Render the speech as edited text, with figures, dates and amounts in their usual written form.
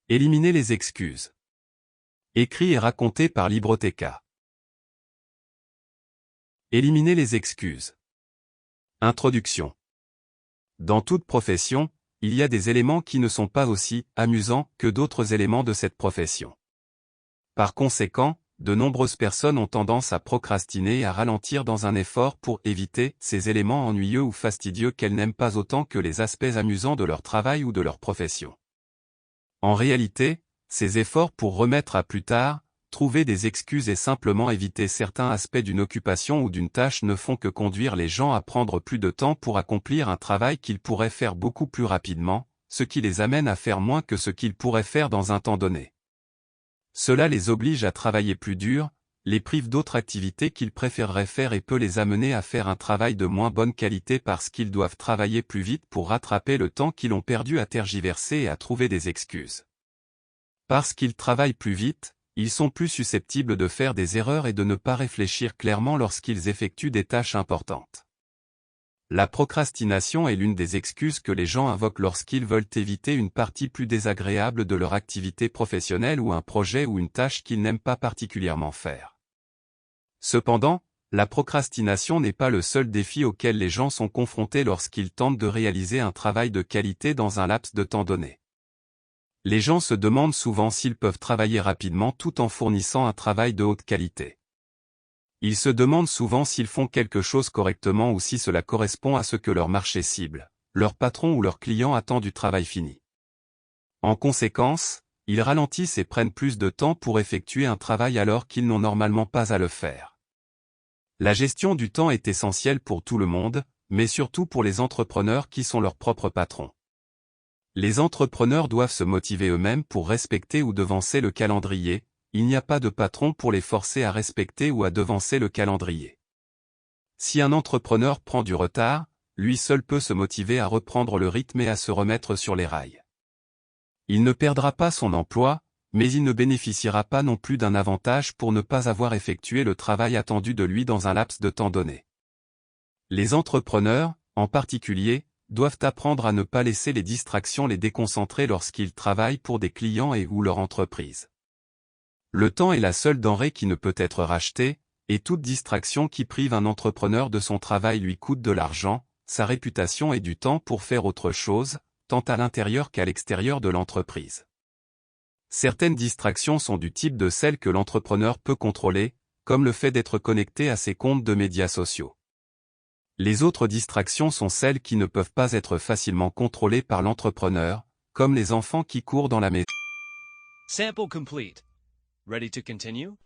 Éliminer les excuses. Écrit et raconté par Libroteca. Éliminer les excuses. Introduction. Dans toute profession, il y a des éléments qui ne sont pas aussi amusants que d'autres éléments de cette profession. Par conséquent, de nombreuses personnes ont tendance à procrastiner et à ralentir dans un effort pour éviter ces éléments ennuyeux ou fastidieux qu'elles n'aiment pas autant que les aspects amusants de leur travail ou de leur profession. En réalité, ces efforts pour remettre à plus tard, trouver des excuses et simplement éviter certains aspects d'une occupation ou d'une tâche ne font que conduire les gens à prendre plus de temps pour accomplir un travail qu'ils pourraient faire beaucoup plus rapidement, ce qui les amène à faire moins que ce qu'ils pourraient faire dans un temps donné. Cela les oblige à travailler plus dur, les prive d'autres activités qu'ils préféreraient faire et peut les amener à faire un travail de moins bonne qualité parce qu'ils doivent travailler plus vite pour rattraper le temps qu'ils ont perdu à tergiverser et à trouver des excuses. Parce qu'ils travaillent plus vite, ils sont plus susceptibles de faire des erreurs et de ne pas réfléchir clairement lorsqu'ils effectuent des tâches importantes. La procrastination est l'une des excuses que les gens invoquent lorsqu'ils veulent éviter une partie plus désagréable de leur activité professionnelle ou un projet ou une tâche qu'ils n'aiment pas particulièrement faire. Cependant, la procrastination n'est pas le seul défi auquel les gens sont confrontés lorsqu'ils tentent de réaliser un travail de qualité dans un laps de temps donné. Les gens se demandent souvent s'ils peuvent travailler rapidement tout en fournissant un travail de haute qualité. Ils se demandent souvent s'ils font quelque chose correctement ou si cela correspond à ce que leur marché cible, leur patron ou leur client attend du travail fini. En conséquence, ils ralentissent et prennent plus de temps pour effectuer un travail alors qu'ils n'ont normalement pas à le faire. La gestion du temps est essentielle pour tout le monde, mais surtout pour les entrepreneurs qui sont leurs propres patrons. Les entrepreneurs doivent se motiver eux-mêmes pour respecter ou devancer le calendrier. Il n'y a pas de patron pour les forcer à respecter ou à devancer le calendrier. Si un entrepreneur prend du retard, lui seul peut se motiver à reprendre le rythme et à se remettre sur les rails. Il ne perdra pas son emploi, mais il ne bénéficiera pas non plus d'un avantage pour ne pas avoir effectué le travail attendu de lui dans un laps de temps donné. Les entrepreneurs, en particulier, doivent apprendre à ne pas laisser les distractions les déconcentrer lorsqu'ils travaillent pour des clients et ou leur entreprise. Le temps est la seule denrée qui ne peut être rachetée, et toute distraction qui prive un entrepreneur de son travail lui coûte de l'argent, sa réputation et du temps pour faire autre chose, tant à l'intérieur qu'à l'extérieur de l'entreprise. Certaines distractions sont du type de celles que l'entrepreneur peut contrôler, comme le fait d'être connecté à ses comptes de médias sociaux. Les autres distractions sont celles qui ne peuvent pas être facilement contrôlées par l'entrepreneur, comme les enfants qui courent dans la maison. Sample complete. Ready to continue?